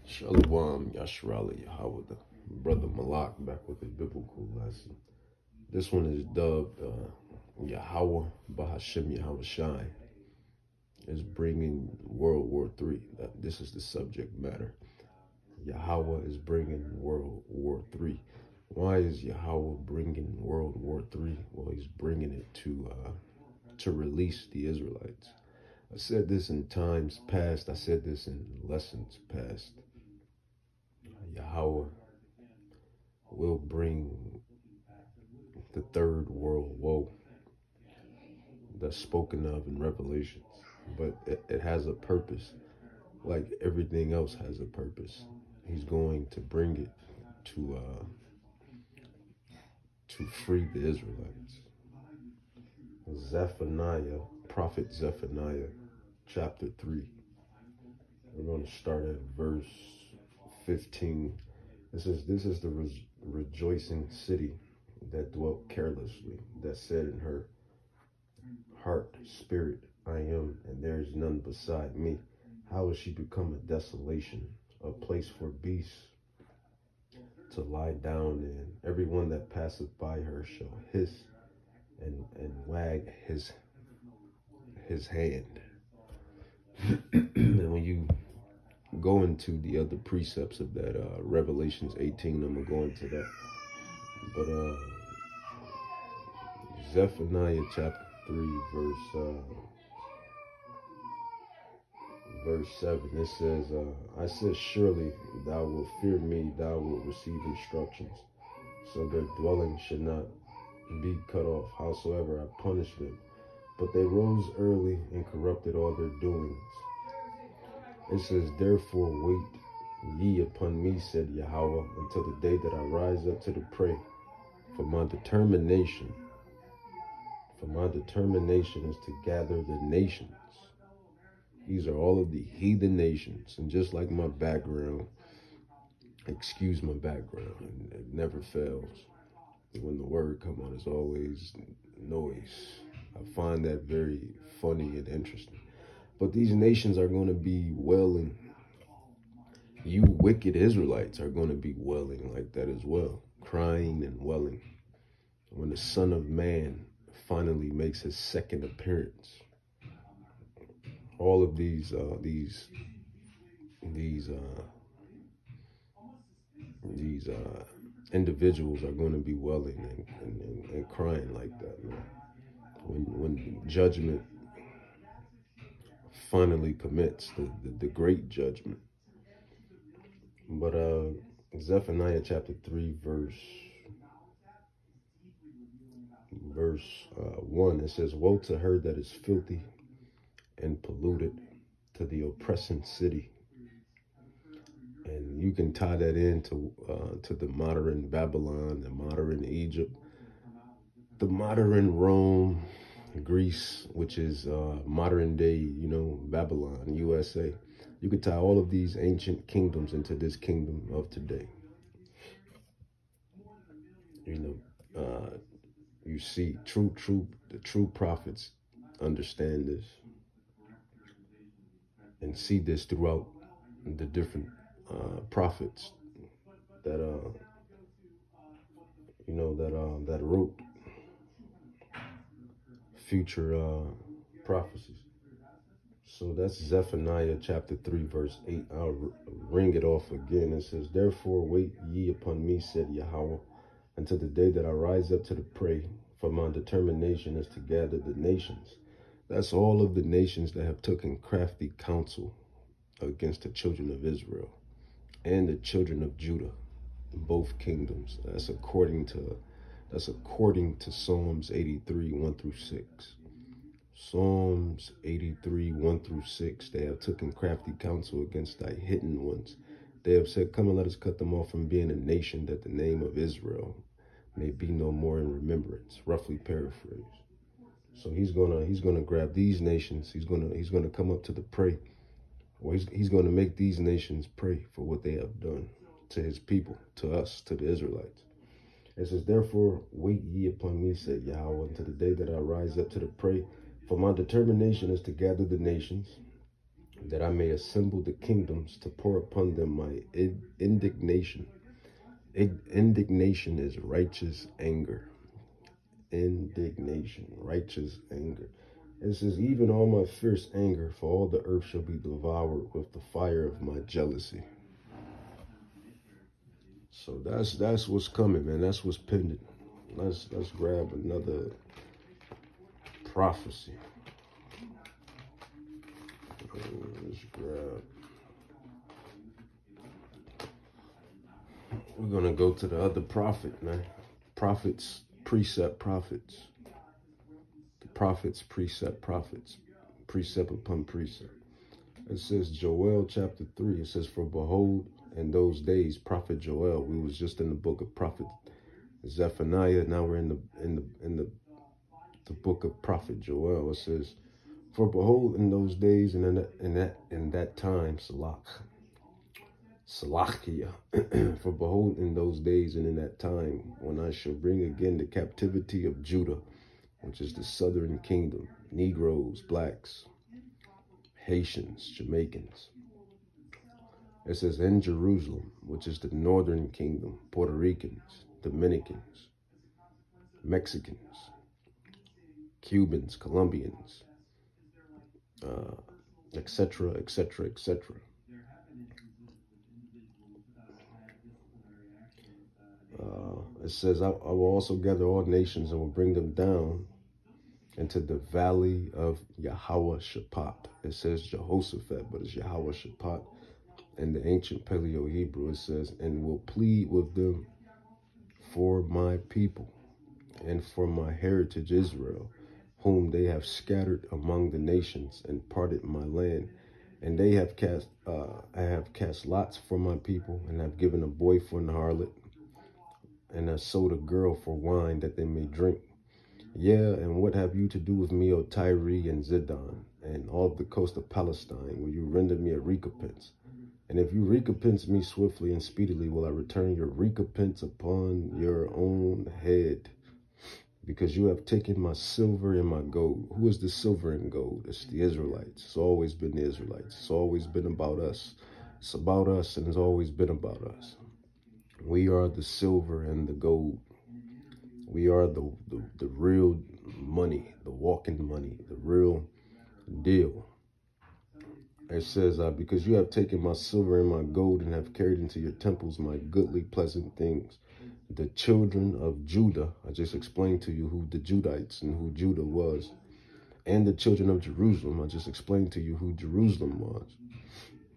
Shalom, Yashrali Yahweh, brother Malak, back with a biblical lesson. This one is dubbed Yahweh Bahashim Yahweh Shai is bringing World War III. This is the subject matter. Yahweh is bringing World War III. Why is Yahweh bringing World War III? Well, he's bringing it to release the Israelites. I said this in times past. I said this in lessons past. Yahweh will bring the third world woe that's spoken of in Revelations. But it has a purpose, like everything else has a purpose. He's going to bring it to free the Israelites. Zephaniah, Prophet Zephaniah, chapter 3. We're going to start at verse 15. This is the rejoicing city that dwelt carelessly, that said in her heart, spirit, I am, and there is none beside me. How has she become a desolation, a place for beasts to lie down in? Everyone that passeth by her shall hiss and wag his hand. And when you go into the other precepts of that, Revelations 18, I'm going to go into that. But Zephaniah chapter 3, verse 7, it says, I said, surely thou wilt fear me, thou wilt receive instructions, so their dwelling should not be cut off, howsoever I punished them. But they rose early and corrupted all their doings. It says, therefore wait ye upon me, said Yahweh, until the day that I rise up to the prey. For my determination is to gather the nations. These are all of the heathen nations. And just like my background, excuse my background, it never fails. When the word comes on, it's always noise. I find that very funny and interesting. But these nations are going to be wailing. You wicked Israelites are going to be wailing like that as well, crying and wailing when the Son of Man finally makes his second appearance. All of these individuals are going to be wailing and crying like that, man. When judgment finally commits, the great judgment. But Zephaniah chapter 3, verse 1, it says, woe to her that is filthy and polluted, to the oppressing city. And you can tie that into to the modern Babylon, the modern Egypt, the modern Rome, Greece, which is modern day, Babylon, USA. You could tie all of these ancient kingdoms into this kingdom of today. You see, the true prophets understand this and see this throughout the different prophets that that wrote future prophecies. So that's Zephaniah chapter 3, verse 8. I'll ring it off again. It says, therefore wait ye upon me, said Yahweh, until the day that I rise up to the prey, for my determination is to gather the nations. That's all of the nations that have taken crafty counsel against the children of Israel and the children of Judah, both kingdoms. That's according to Psalms 83, 1 through 6. Psalms 83, 1 through 6. They have taken crafty counsel against thy hidden ones. They have said, come and let us cut them off from being a nation, that the name of Israel may be no more in remembrance. Roughly paraphrased. So he's gonna grab these nations. He's gonna come up to the prey. Or he's gonna make these nations pray for what they have done to his people, to us, to the Israelites. It says, therefore wait ye upon me, said Yahweh, until the day that I rise up to the prey. For my determination is to gather the nations. that I may assemble the kingdoms to pour upon them my indignation. Indignation is righteous anger. Indignation, righteous anger. It says, even all my fierce anger, for all the earth shall be devoured with the fire of my jealousy. So that's what's coming, man. That's what's pending. Let's grab another prophecy. Let's grab. We're gonna go to the other prophet, man. Prophets, precept prophets. The prophets, precept prophets. Precept upon precept. It says Joel chapter 3. It says, for behold, in those days, prophet Joel. We was just in the book of prophet Zephaniah. Now we're in the book of prophet Joel. It says, for behold, in those days and in that time, Salakia. For behold, in those days and in that time, when I shall bring again the captivity of Judah, which is the southern kingdom, Negroes, blacks, Haitians, Jamaicans. It says, in Jerusalem, which is the northern kingdom, Puerto Ricans, Dominicans, Mexicans, Cubans, Colombians, etc., etc., etc. It says, I will also gather all nations and will bring them down into the valley of Yahweh Shaphat. It says Jehoshaphat, but it's Yahweh Shaphat. In the ancient Paleo-Hebrew, it says, and will plead with them for my people and for my heritage Israel, whom they have scattered among the nations and parted my land. And they have I have cast lots for my people, and have given a boy for an harlot, and have sold a girl for wine that they may drink. Yeah, and what have you to do with me, O Tyre and Zidon, and all the coast of Palestine, will you render me a recompense? And if you recompense me swiftly and speedily, will I return your recompense upon your own head? Because you have taken my silver and my gold. Who is the silver and gold? It's the Israelites. It's always been the Israelites. It's always been about us. It's about us, and it's always been about us. We are the silver and the gold. We are the real money, the walking money, the real deal. It says, because you have taken my silver and my gold and have carried into your temples my goodly, pleasant things. The children of Judah, I just explained to you who the Judites and who Judah was. And the children of Jerusalem, I just explained to you who Jerusalem was.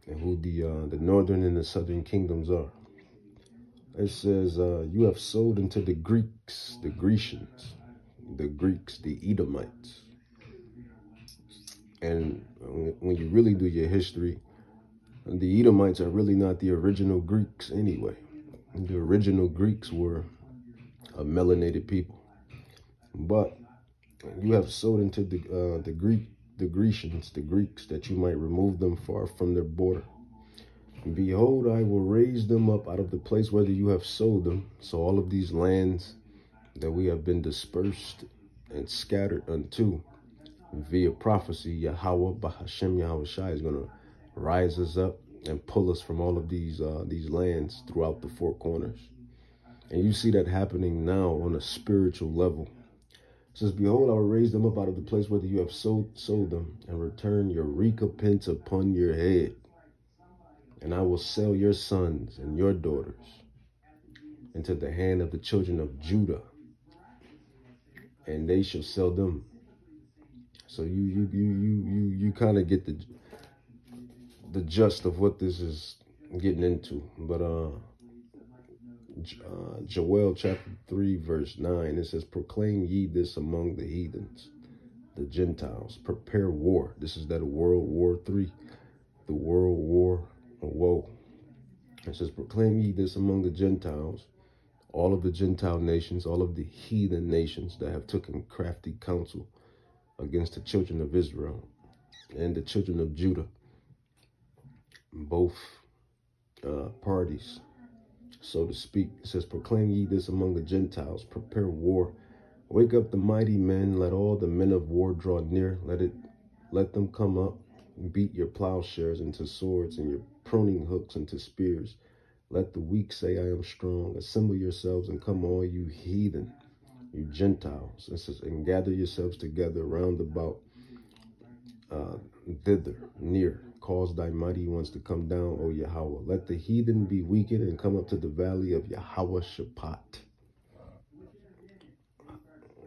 And who the northern and the southern kingdoms are. It says, you have sold into the Greeks, the Grecians, the Greeks, the Edomites. And when you really do your history, the Edomites are really not the original Greeks anyway. The original Greeks were a melanated people. But you have sold into the Grecians, the Greeks, that you might remove them far from their border. Behold, I will raise them up out of the place whether you have sold them. So all of these lands that we have been dispersed and scattered unto, via prophecy, Yahweh, Bahashem Yahweh Shai is going to rise us up and pull us from all of these lands throughout the four corners. And you see that happening now on a spiritual level. It says, behold, I will raise them up out of the place whether you have sold them, and return your recompense upon your head. And I will sell your sons and your daughters into the hand of the children of Judah, and they shall sell them. So you kind of get the gist of what this is getting into. But Joel chapter 3 verse 9, it says, proclaim ye this among the heathens, the Gentiles, prepare war. This is that World War III, the World War Woe. It says, proclaim ye this among the Gentiles, all of the Gentile nations, all of the heathen nations that have taken crafty counsel against the children of Israel and the children of Judah, both parties, so to speak. It says, proclaim ye this among the Gentiles, prepare war. Wake up the mighty men, let all the men of war draw near, let them come up. Beat your plowshares into swords and your pruning hooks into spears. Let the weak say, I am strong. Assemble yourselves and come, all you heathen, you Gentiles. It says, and gather yourselves together round about thither, near. Cause thy mighty ones to come down, O Yahweh. Let the heathen be weakened and come up to the valley of Yahweh Shaphat.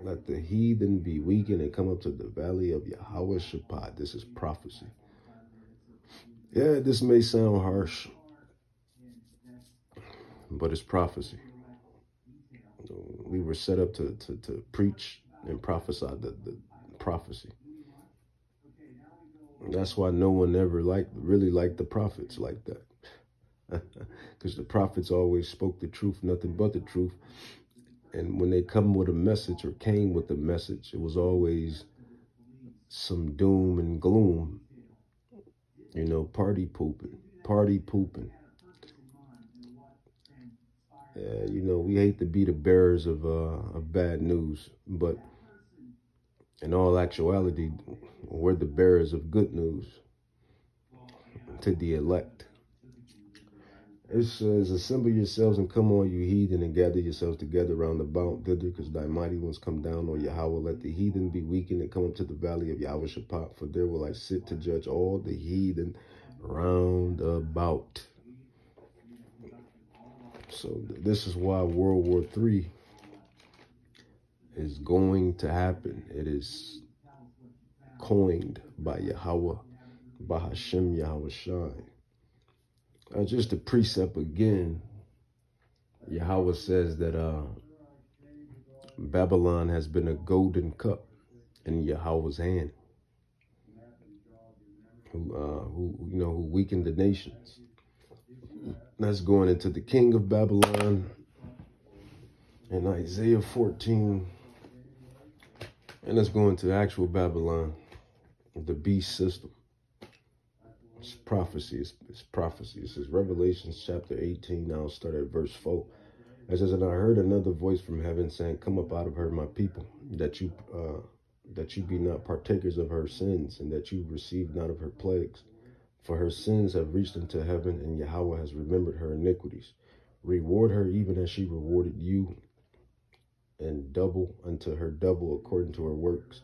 Let the heathen be weakened and come up to the valley of Yahweh Shaphat. This is prophecy. Yeah, this may sound harsh, but it's prophecy. We were set up to preach and prophesy the prophecy. That's why no one ever really liked the prophets like that. Because the prophets always spoke the truth, nothing but the truth. And when they come with a message or came with a message, it was always some doom and gloom. You know, party pooping. You know, we hate to be the bearers of bad news, but in all actuality, we're the bearers of good news to the elect. It says, assemble yourselves and come, all you heathen, and gather yourselves together round about thither, because thy mighty ones come down, O Yahweh. Let the heathen be weakened and come up to the valley of Yahweh Shaphat, for there will I sit to judge all the heathen round about. So this is why World War III is going to happen. It is coined by Yahweh, by Hashem Yahweh Shai. Just a precept again, Yahweh says that Babylon has been a golden cup in Yahweh's hand, who weakened the nations. That's going into the king of Babylon in Isaiah 14. And let's go into actual Babylon, the beast system. It's prophecy. It's prophecy. It says Revelation chapter 18. Now I'll start at verse 4. It says, and I heard another voice from heaven saying, come up out of her, my people, that you be not partakers of her sins, and that you receive not of her plagues. For her sins have reached into heaven, and Yahweh has remembered her iniquities. Reward her even as she rewarded you, and double unto her double according to her works.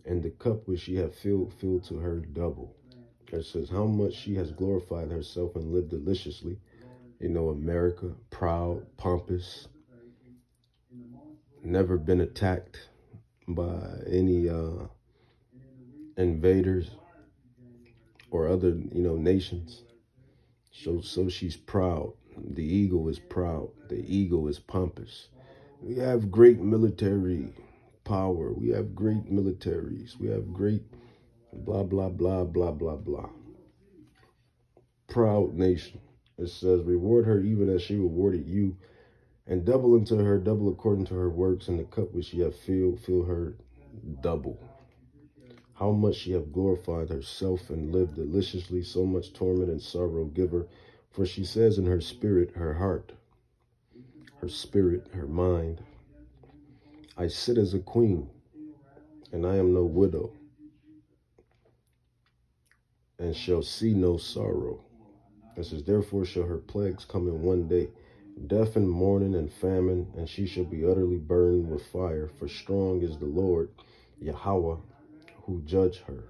And the cup which she hath filled to her double. It says, how much she has glorified herself and lived deliciously. You know, America, proud, pompous, never been attacked by any invaders or other, nations. So she's proud. The eagle is proud. The eagle is pompous. We have great military power. We have great militaries. We have great blah, blah, blah, blah, blah, blah. Proud nation. It says, reward her even as she rewarded you, and double unto her double according to her works, and the cup which she hath filled, fill her double. How much she hath glorified herself and lived deliciously, so much torment and sorrow give her. For she says in her spirit, her heart, her spirit, her mind, I sit as a queen, and I am no widow, and shall see no sorrow. It says, therefore shall her plagues come in one day, death and mourning and famine, and she shall be utterly burned with fire. For strong is the Lord, Yahweh, who judges her.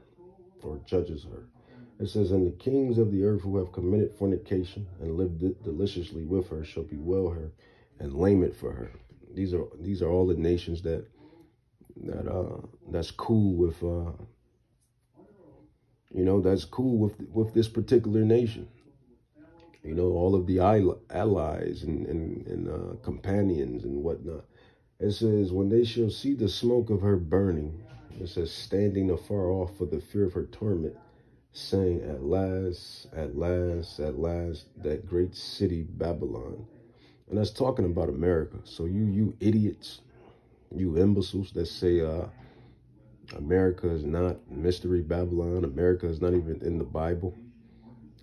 It says, and the kings of the earth who have committed fornication and lived deliciously with her shall bewail her and lament it for her. These are all the nations that's cool with that's cool with this particular nation. All of the allies and companions and whatnot. It says, when they shall see the smoke of her burning, it says, standing afar off for the fear of her torment, saying, at last, that great city Babylon. And that's talking about America. So you idiots, you imbeciles that say America is not Mystery Babylon, America is not even in the Bible.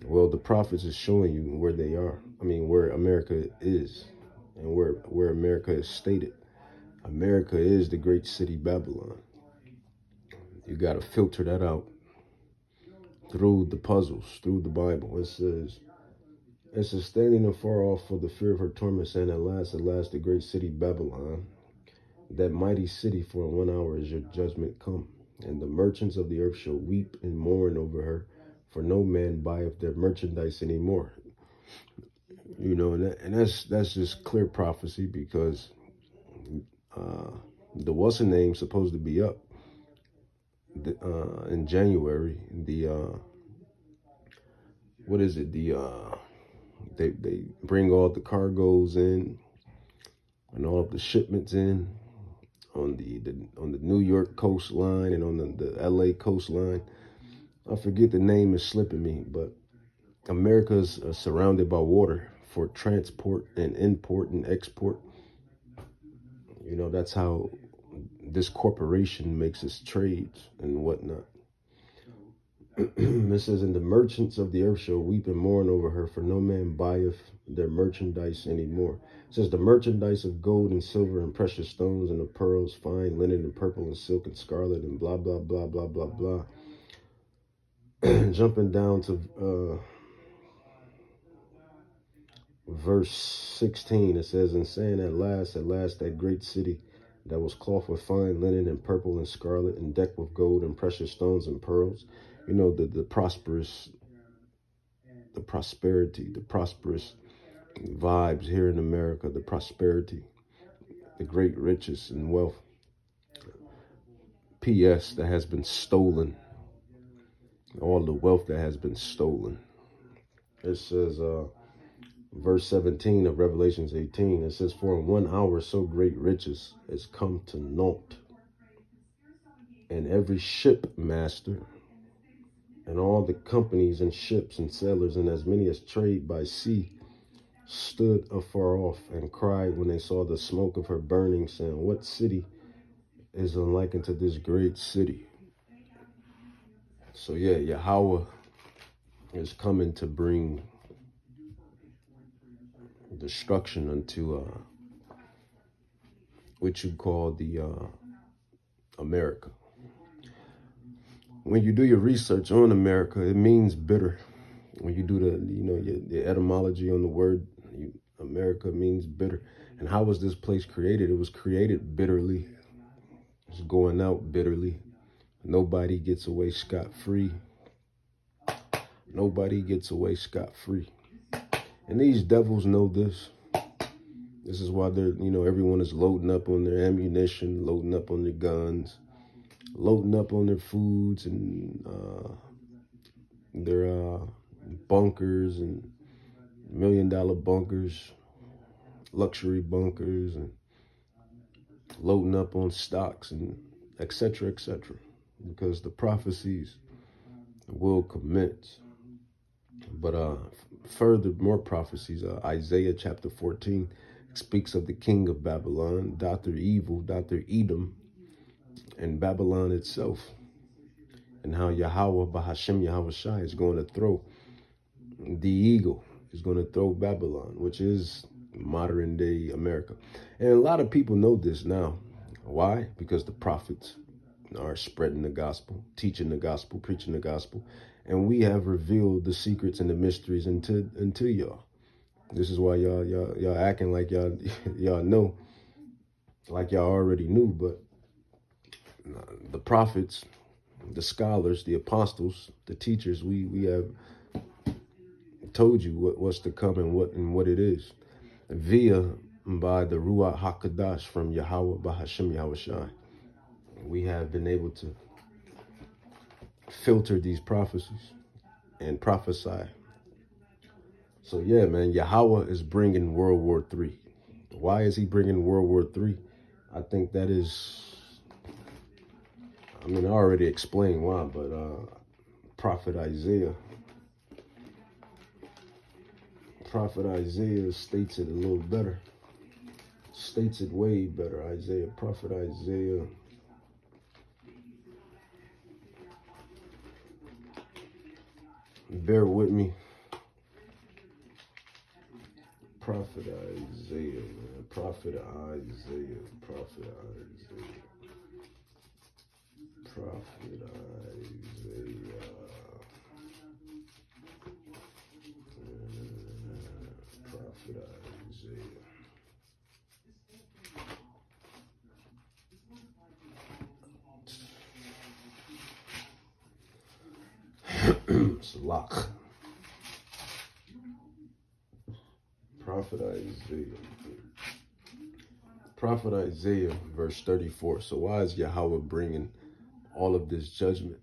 Well, the prophets is showing you where they are. Where America is, and where America is stated. America is the great city Babylon. You got to filter that out. through the puzzles, through the Bible. It says, standing afar off for the fear of her torment, saying, at last, the great city Babylon, that mighty city, for in 1 hour is your judgment come. And the merchants of the earth shall weep and mourn over her, for no man buyeth their merchandise anymore. You know, and that's just clear prophecy, because the what's the name supposed to be up in January. The what is it? They bring all the cargoes in and all of the shipments in on the New York coastline and on the LA coastline. I forget, the name is slipping me, but America's surrounded by water for transport and import and export. You know, that's how this corporation makes its trades and whatnot. It says, and the merchants of the earth shall weep and mourn over her, for no man buyeth their merchandise anymore. It says, the merchandise of gold and silver and precious stones and of pearls, fine linen and purple and silk and scarlet and blah, blah, blah, blah, blah, blah. Jumping down to verse 16, it says, and saying, at last, that great city that was clothed with fine linen and purple and scarlet and decked with gold and precious stones and pearls. You know, the prosperity, the prosperous vibes here in America, the prosperity, the great riches and wealth. P.S. that has been stolen. All the wealth that has been stolen. It says, verse 17 of Revelations 18, it says, for in 1 hour so great riches is come to naught, and every ship master and all the companies and ships and sailors and as many as trade by sea stood afar off and cried when they saw the smoke of her burning, saying, what city is unlike unto this great city? So yeah, Yahweh is coming to bring destruction unto what you call the America. When you do your research on America, it means bitter. When you do the etymology on the word, America means bitter. And how was this place created? It was created bitterly. It's going out bitterly. Nobody gets away scot-free. Nobody gets away scot-free. And these devils know this. This is why they're, everyone is loading up on their ammunition, loading up on their guns, loading up on their foods and their bunkers and $1 million bunkers, luxury bunkers, and loading up on stocks and etc., etc., because the prophecies will commence. But further, more prophecies. Isaiah chapter 14 speaks of the king of Babylon, Dr. Evil, Dr. Edom, and Babylon itself, and how Yahweh, Bahashem Yahweh Shai, is going to throw the eagle, is going to throw Babylon, which is modern day America. And a lot of people know this now. Why? Because the prophets are spreading the gospel, teaching the gospel, preaching the gospel, and we have revealed the secrets and the mysteries into y'all. This is why y'all acting like y'all know, like y'all already knew. But the prophets, the scholars, the apostles, the teachers, we have told you what's to come and what it is, by the Ruach HaKodesh from Yahweh, Bahashem Yahweh Shai. We have been able to filter these prophecies and prophesy. So yeah, man, Yahweh is bringing World War III. Why is he bringing World War III? I think that is, I already explained why, but Prophet Isaiah states it a little better. States it way better. Prophet Isaiah. Bear with me. Prophet Isaiah, man. Prophet Isaiah. Salak. Prophet Isaiah. Prophet Isaiah, verse 34. So why is Yahweh bringing all of this judgment?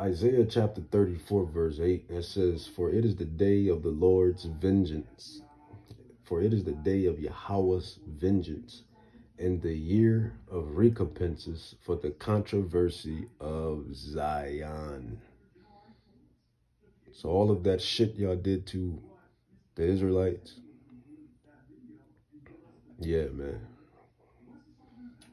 Isaiah chapter 34, verse 8, it says, for it is the day of the Lord's vengeance. For it is the day of Yahweh's vengeance, and the year of recompenses for the controversy of Zion. So all of that shit y'all did to the Israelites, yeah, man.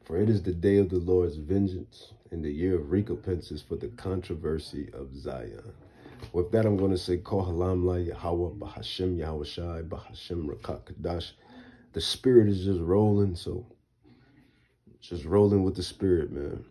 For it is the day of the Lord's vengeance, and the year of recompenses for the controversy of Zion. With that, I'm going to say, Kol Halam La Yahweh, Bahashem Yahweh Shai, Bahashem Rakak Kadash. The spirit is just rolling, so just rolling with the spirit, man.